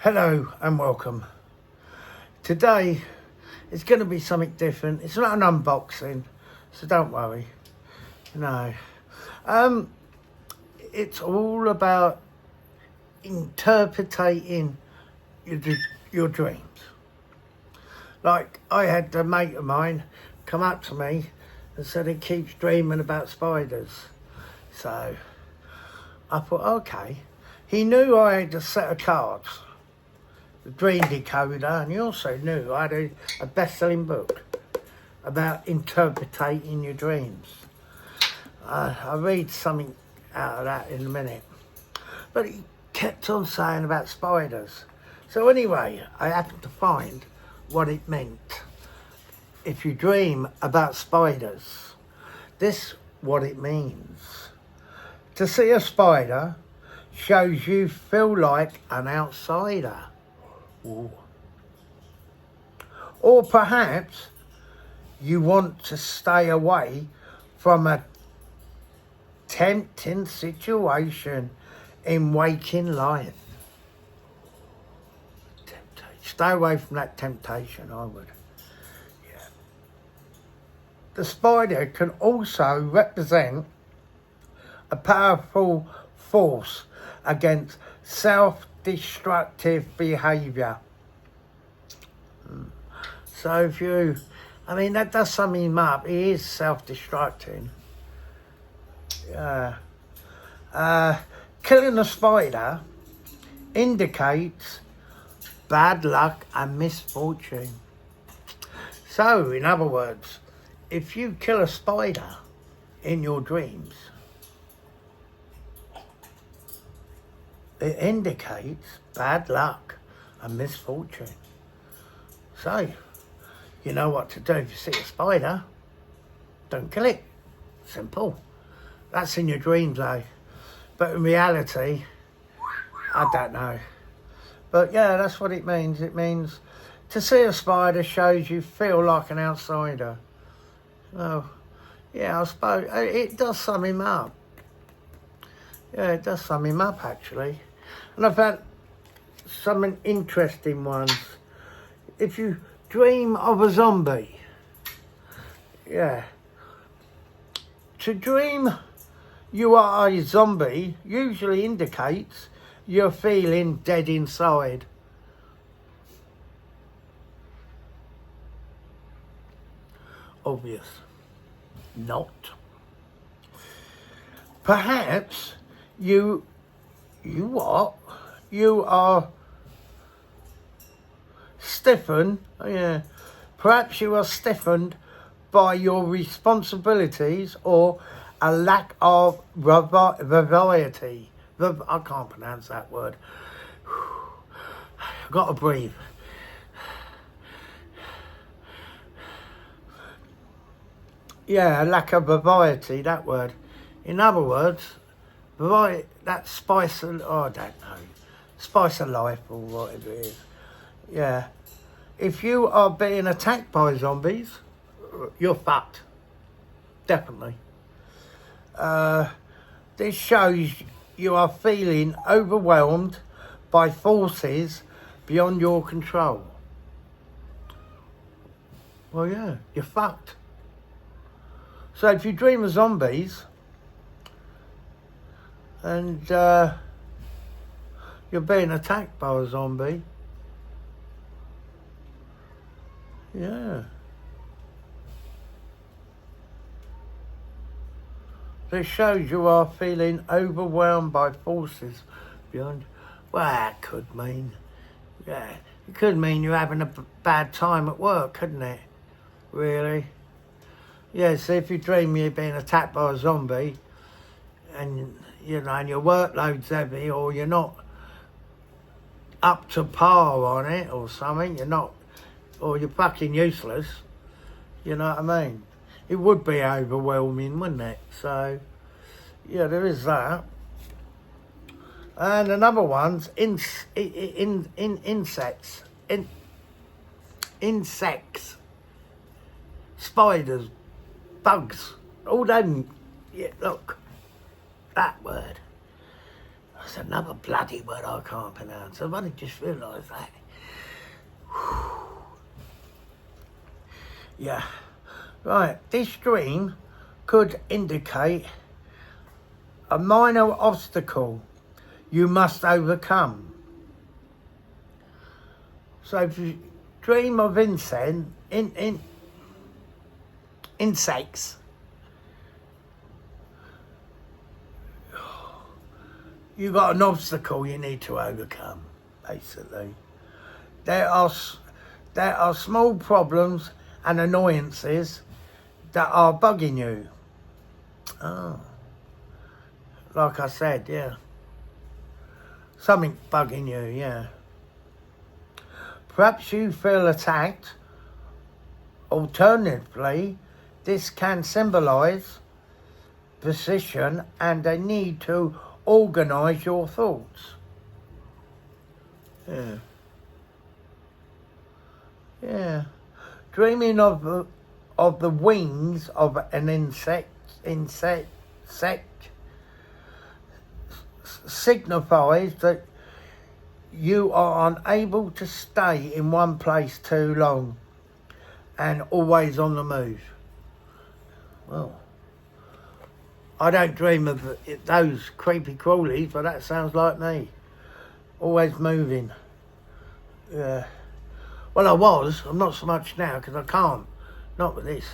Hello and welcome. Today it's going to be something different. It's not an unboxing, so don't worry. No. It's all about interpreting your dreams. Like, I had a mate of mine come up to me and said he keeps dreaming about spiders. So I thought, okay. He knew I had a set of cards, the Dream Decoder, and he also knew I had a best-selling book about interpreting your dreams. I'll read something out of that in a minute. But he kept on saying about spiders. So anyway, I happened to find what it meant. If you dream about spiders, this what it means. To see a spider shows you feel like an outsider. Ooh. Or perhaps you want to stay away from a tempting situation in waking life. Stay away from that temptation, I would. Yeah. The spider can also represent a powerful force against self-destructive behaviour. So if you, that does sum him up. He is self-destructing. Killing a spider indicates bad luck and misfortune. So, in other words, if you kill a spider in your dreams, it indicates bad luck and misfortune. So, you know what to do if you see a spider. Don't kill it. Simple. That's in your dreams, though. But in reality, I don't know. But yeah, that's what it means. It means to see a spider shows you feel like an outsider. Oh, yeah, I suppose it does sum him up. Yeah, it does sum him up, actually. And I've had some interesting ones. If you dream of a zombie, yeah. To dream you are a zombie usually indicates you're feeling dead inside. Obvious. Not. Perhaps you are stiffened. Yeah. Perhaps you are stiffened by your responsibilities or a lack of variety. I can't pronounce that word. I've got to breathe. Yeah, a lack of variety, that word. In other words, variety, that spice of, I don't know, spice of life or whatever it is. Yeah. If you are being attacked by zombies, you're fucked. Definitely. This shows you are feeling overwhelmed by forces beyond your control. Well, yeah, you're fucked. So if you dream of zombies and you're being attacked by a zombie, yeah. This shows you are feeling overwhelmed by forces beyond. Well, that could mean, yeah, it could mean you're having a bad time at work, couldn't it? Really? Yeah, so if you dream you're being attacked by a zombie and, and your workload's heavy or you're not up to par on it or something, or you're fucking useless, you know what I mean? It would be overwhelming, wouldn't it? So, yeah, there is that. And another one's insects. Insects. Spiders. Bugs. All them. Yeah, look. That word. That's another bloody word I can't pronounce. I've only just realised that. Yeah. Right, this dream could indicate a minor obstacle you must overcome. So if you dream of insects, you got an obstacle you need to overcome, basically. There are small problems and annoyances that are bugging you. Oh. Like I said, yeah. Something bugging you, yeah. Perhaps you feel attacked. Alternatively, this can symbolise position and a need to organise your thoughts. Yeah. Yeah. Dreaming of the wings of an insect signifies that you are unable to stay in one place too long and always on the move. Well, I don't dream of those creepy crawlies, but that sounds like me. Always moving. Yeah. Well, I'm not so much now because I can't. Not with this.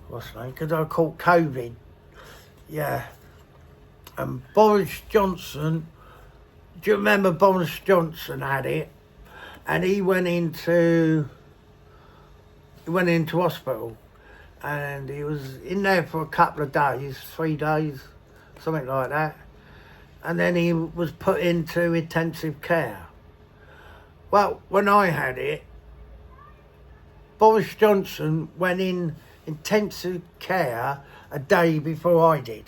What's the name? Because I caught COVID. Yeah. And Boris Johnson, do you remember Boris Johnson had it? And he went into hospital. And he was in there for a couple of days, 3 days, something like that. And then he was put into intensive care. Well, when I had it, Boris Johnson went in intensive care a day before I did.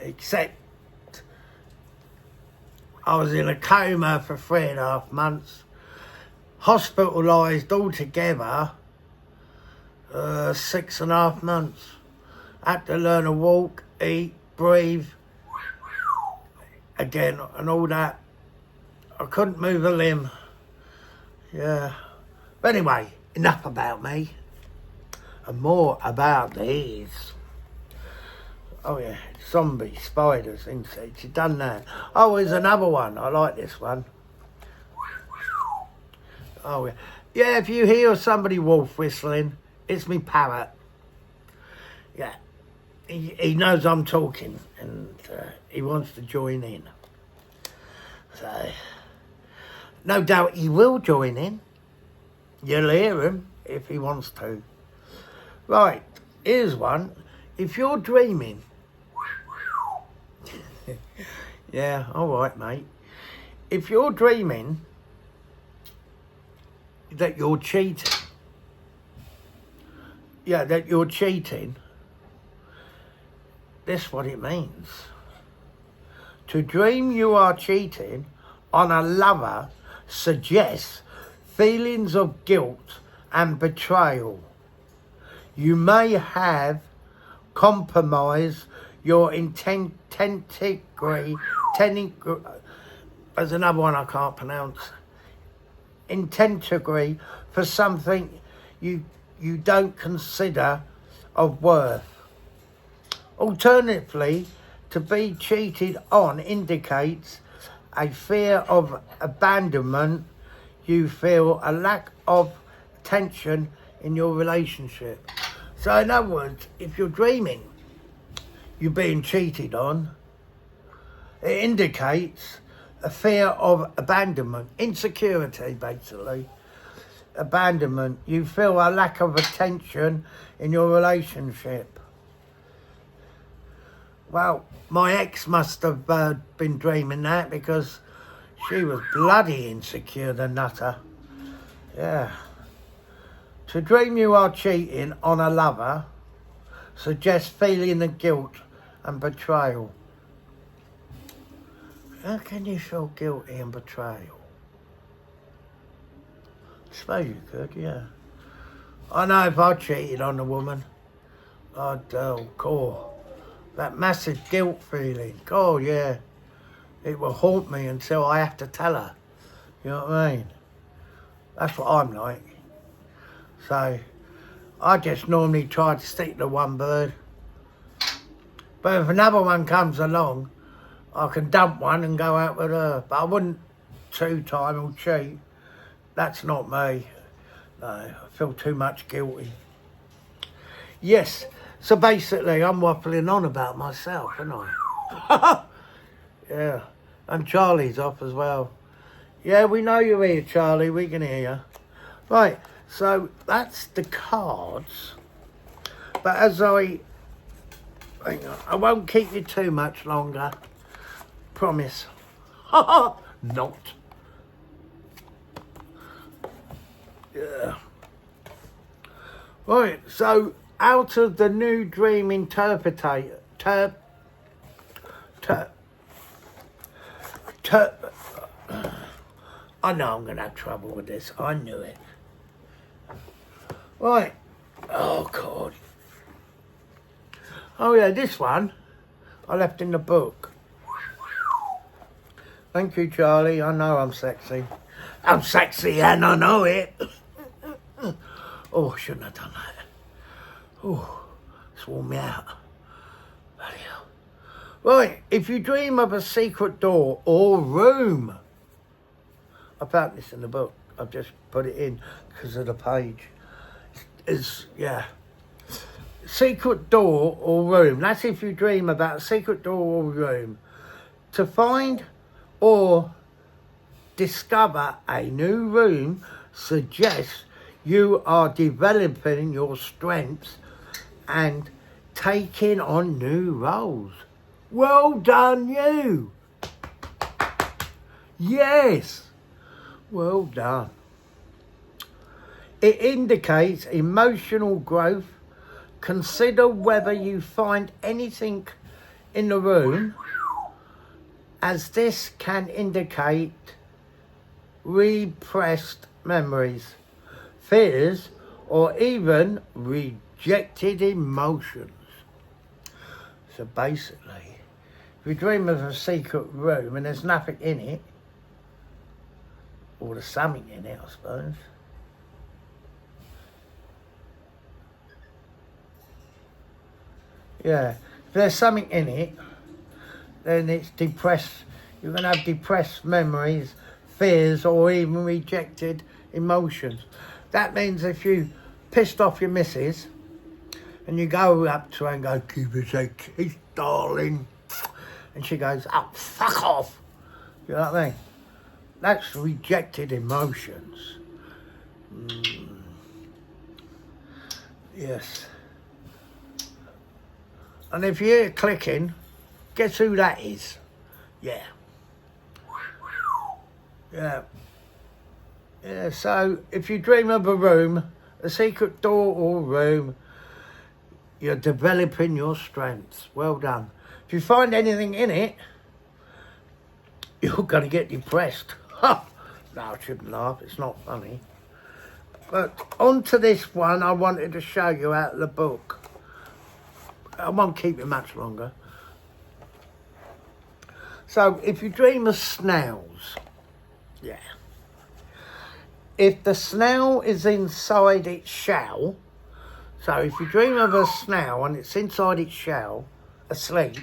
Except I was in a coma for 3.5 months, hospitalised altogether 6.5 months. Had to learn to walk, eat, breathe again and all that. I couldn't move a limb. Yeah. But anyway, enough about me. And more about these. Oh yeah, zombie, spiders, insects. You've done that. Oh, there's another one. I like this one. Oh yeah. Yeah, if you hear somebody wolf whistling, it's me parrot. Yeah. He knows I'm talking and he wants to join in. So, no doubt he will join in. You'll hear him if he wants to. Right, here's one. If you're dreaming... Yeah, all right, mate. If you're dreaming that you're cheating... Yeah, that you're cheating... This is what it means. To dream you are cheating on a lover suggests feelings of guilt and betrayal. You may have compromised your integrity. There's another one I can't pronounce. Integrity for something you don't consider of worth. Alternatively, to be cheated on indicates a fear of abandonment. You feel a lack of attention in your relationship. So in other words, if you're dreaming you're being cheated on, it indicates a fear of abandonment, insecurity basically. Abandonment. You feel a lack of attention in your relationship. Well, my ex must have been dreaming that because she was bloody insecure, the nutter. Yeah. To dream you are cheating on a lover suggests feeling of guilt and betrayal. How can you feel guilty and betrayal? I suppose you could, yeah. I know if I cheated on a woman, I'd, that massive guilt feeling. Oh, yeah. it will haunt me until I have to tell her. You know what I mean? That's what I'm like. So, I just normally try to stick to one bird. But if another one comes along, I can dump one and go out with her. But I wouldn't two-time or cheat. That's not me. No, I feel too much guilty. Yes, so basically I'm waffling on about myself, aren't I? Yeah, and Charlie's off as well. Yeah, we know you're here, Charlie. We can hear you. Right, so that's the cards. But as hang on, I won't keep you too much longer. Promise. Not. Yeah. Right, so out of the new dream interpreter, I know I'm going to have trouble with this. I knew it. Right. Oh, God. Oh, yeah, this one I left in the book. Thank you, Charlie. I know I'm sexy. I'm sexy and I know it. Oh, I shouldn't have done that. Oh, it's worn me out. Bloody hell. Right, if you dream of a secret door or room, I found this in the book. I've just put it in because of the page. Yeah. Secret door or room. That's if you dream about a secret door or room. To find or discover a new room suggests you are developing your strengths and taking on new roles. Well done, you. Yes. Well done. It indicates emotional growth. Consider whether you find anything in the room, as this can indicate repressed memories, fears, or even rejected emotions. So basically, if you dream of a secret room and there's nothing in it, or there's something in it, I suppose. Yeah, if there's something in it, then it's depressed. You're going to have depressed memories, fears, or even rejected emotions. That means if you pissed off your missus and you go up to her and go, "Give us a kiss, darling," and she goes, "Oh, fuck off." You know what I mean? That's rejected emotions. Yes. And if you hear clicking, guess who that is? Yeah. Yeah. Yeah, so if you dream of a room, a secret door or room, you're developing your strengths. Well done. If you find anything in it, you're going to get depressed. No, I shouldn't laugh. It's not funny. But on to this one I wanted to show you out of the book. I won't keep it much longer. So, if you dream of snails, yeah. If the snail is inside its shell, so if you dream of a snail and it's inside its shell, asleep,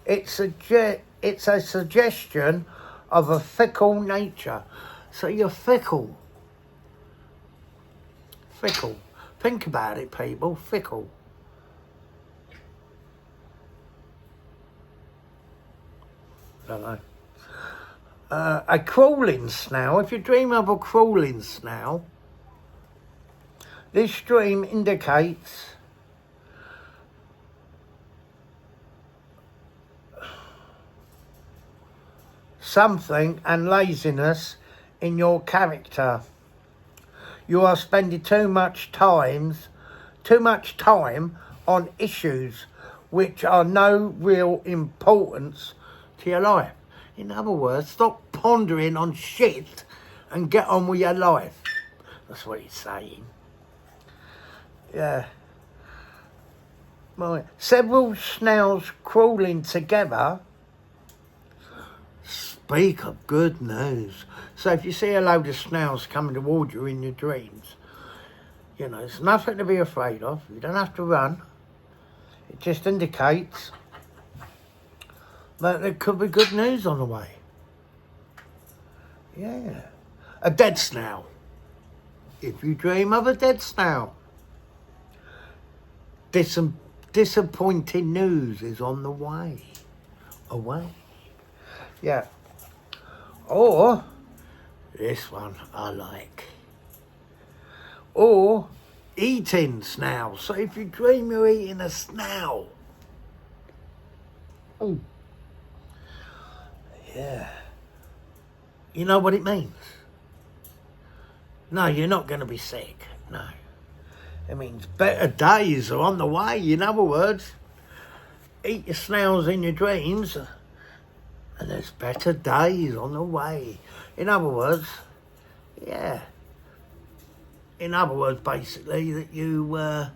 it's a suggestion of a fickle nature. So you're fickle. Fickle. Think about it, people. Fickle. Don't know. A crawling snail. If you dream of a crawling snail, this dream indicates something and laziness in your character. You are spending too much time on issues which are no real importance to your life. In other words, stop pondering on shit and get on with your life. That's what he's saying. Yeah. Right. Several snails crawling together speak of good news. So if you see a load of snails coming towards you in your dreams, you know, it's nothing to be afraid of. You don't have to run. It just indicates that there could be good news on the way. Yeah. A dead snail. If you dream of a dead snail, disappointing news is on the way. Away. Yeah. Or, this one I like. Or, eating snails. So if you dream you're eating a snail. Oh. Yeah. You know what it means? No, you're not going to be sick. No. It means better days are on the way. In other words, eat your snails in your dreams and there's better days on the way. In other words, yeah. In other words, basically, that you'll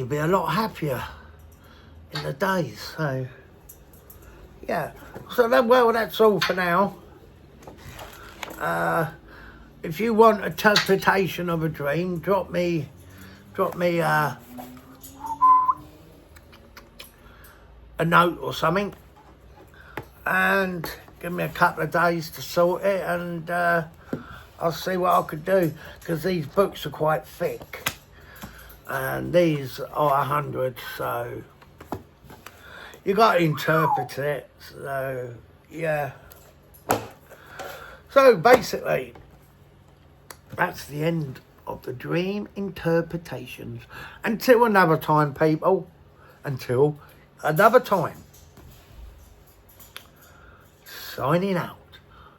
be a lot happier in the days. So, yeah. So, that's all for now. If you want a interpretation of a dream, drop me a note or something, and give me a couple of days to sort it, and I'll see what I could do, because these books are quite thick, and these are 100, so you got to interpret it. So yeah. So basically, that's the end of the dream interpretations. Until another time, people. Until another time. Signing out.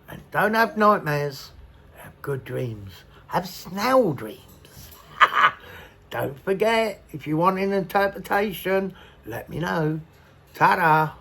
And don't have nightmares. Have good dreams. Have snail dreams. Don't forget, if you want an interpretation, let me know. Ta-da.